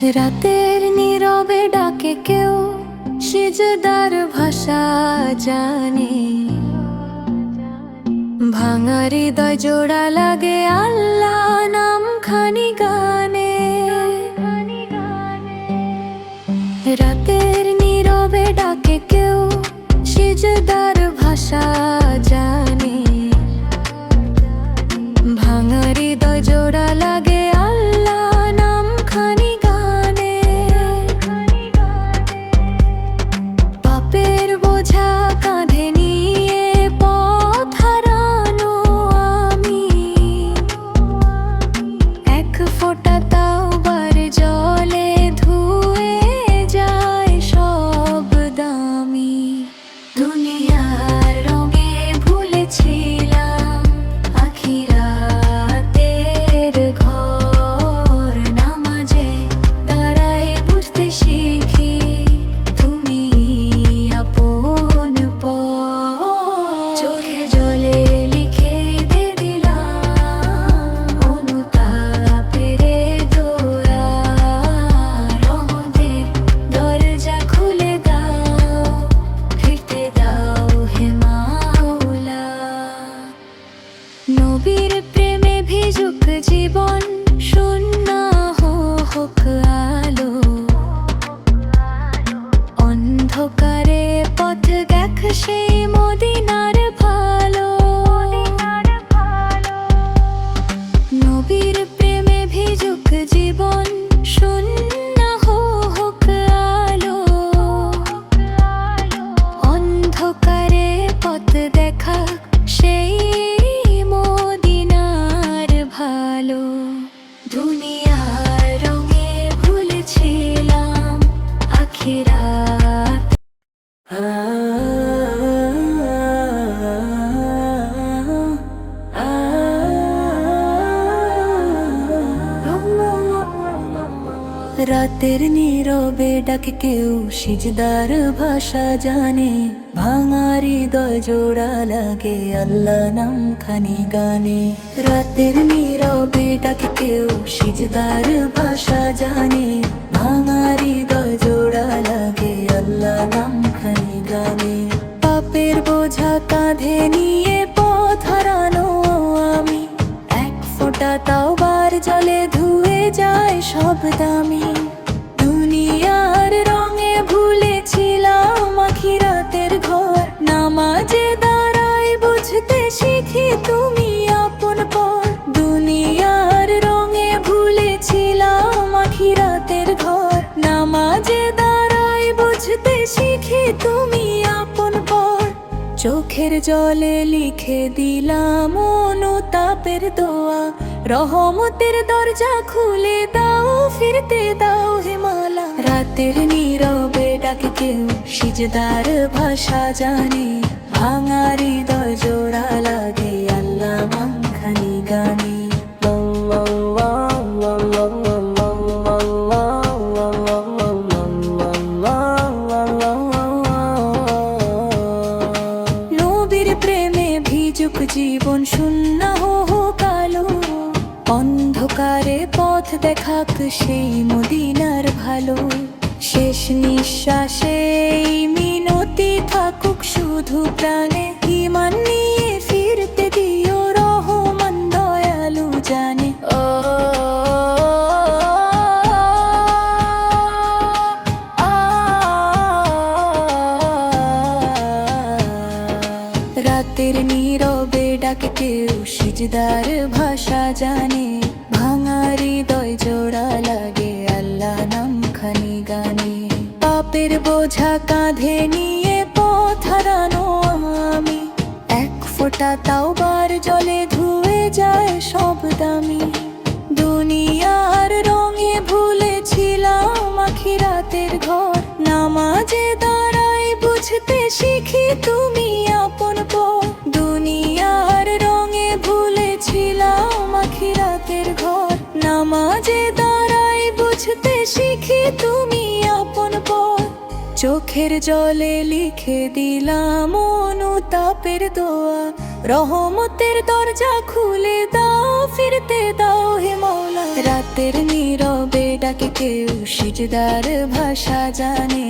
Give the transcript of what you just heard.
রাতের নীরবে ডাকে কেউ, সিজদার ভাষা জানে। ভাঙা হৃদয় জোড়া লাগে আল্লাহ নাম খানি গানে। রাতের নীরবে ডাকে কেউ, সিজদার ভাষা জানে। ভাঙা হৃদয় জোড়া লাগে আল্লাহ নাম খানি গানে। পাপের বোঝা কাঁধে নিয়ে পথ হারানো আমি, এক ফোঁটা তাওবার জলে ধুয়ে যায় সব দামি। দুনিয়ার রঙে ভুলেছিলাম আখিরাতের ঘর। নামাজে দাঁড়াই বুঝতে শিখি তুমি আপন পর। চোখে জলে লিখে দিলাম অনুতাপের দোয়া। রহমতের দরজা খুলে দাও, ফিরতে দাও হে মাওলা। নবীর প্রেমে ভিজুক জীবন, শূন্য হোক আলো। অন্ধকারে পথ দেখ সেই মদিনার ভালো। নবীর প্রেমে ভিজুক জীবন, শূন্য হোক আলো। অন্ধকারে পথ দেখা সেই মদিনার ভালো। দুনিয়ার রঙে ভুলেছিলাম আখিরাত। রাতের নীরবে ডাকে কেউ, সিজদার ভাষা জানে। ভাঙা হৃদয় জোড়া লাগে আল্লাহ নাম খানি গানে। রাতের নীরবে ডাকে কেউ, সিজদার ভাষা জানে। ভাঙা হৃদয় জোড়া লাগে আল্লাহ নাম খানি গানে। পাপের বোঝা কাঁধে নিয়ে পথ হারানো আমি, এক ফোঁটা তাওবার জলে ধুয়ে যায় সব দামি। দুনিয়ার রঙে ভুলেছিলাম আখিরাতের ঘর। নামাজে দাঁড়াই বুঝতে শিখি তুমি আপন পর। দুনিয়ার রঙে ভুলেছিলাম আখিরাতের ঘর। নামাজে দাঁড়াই বুঝতে শিখি তুমি আপন পর। চোখের জলে লিখে দিলাম অনুতাপের দোয়া। রহমতের দরজা খুলে দাও, ফিরতে দাও হে মাওলা। রাতের নীরবে ডাকে কেউ, সিজদার ভাষা জানে। ভাঙা হৃদয় জোড়া লাগে আল্লাহ নাম খানি গানে। নবীর প্রেমে ভিজুক জীবন, শূন্য হোক আলো। অন্ধকারে পথ দেখাক সেই মদিনার ভালো। শেষ নিঃশ্বাসে এই মিনতি থাকুক শুধু প্রাণে। ঈমান নিয়ে ফিরতে দিও রহমান দয়ালু জানে। রাতের নীরবে ডাকে কেউ, সিজদার ভাষা জানে। ভাঙা হৃদয় জোড়া লাগে আল্লাহ নাম খানি গানে। পাপের বোঝা কাঁধে নিয়ে পথ হারানো আমি, এক ফোঁটা তাওবার জলে ধুয়ে যায় সব দামি। দুনিয়ার রঙে ভুলেছিলাম আখিরাতের ঘর। নামাজে দাঁড়াই বুঝতে শিখি তুমি আপন পর। দুনিয়ার রঙে ভুলেছিলাম আখিরাতের ঘর। নামাজে দাঁড়াই বুঝতে শিখি তুমি আপন পর। চোখের জলে লিখে দিলাম অনুতাপের দোয়া, রহমতের দরজা খুলে দাও, ফিরতে দাও হে মওলা। রাতের নীরবে ডাকে কেউ সিজদার ভাষা জানে,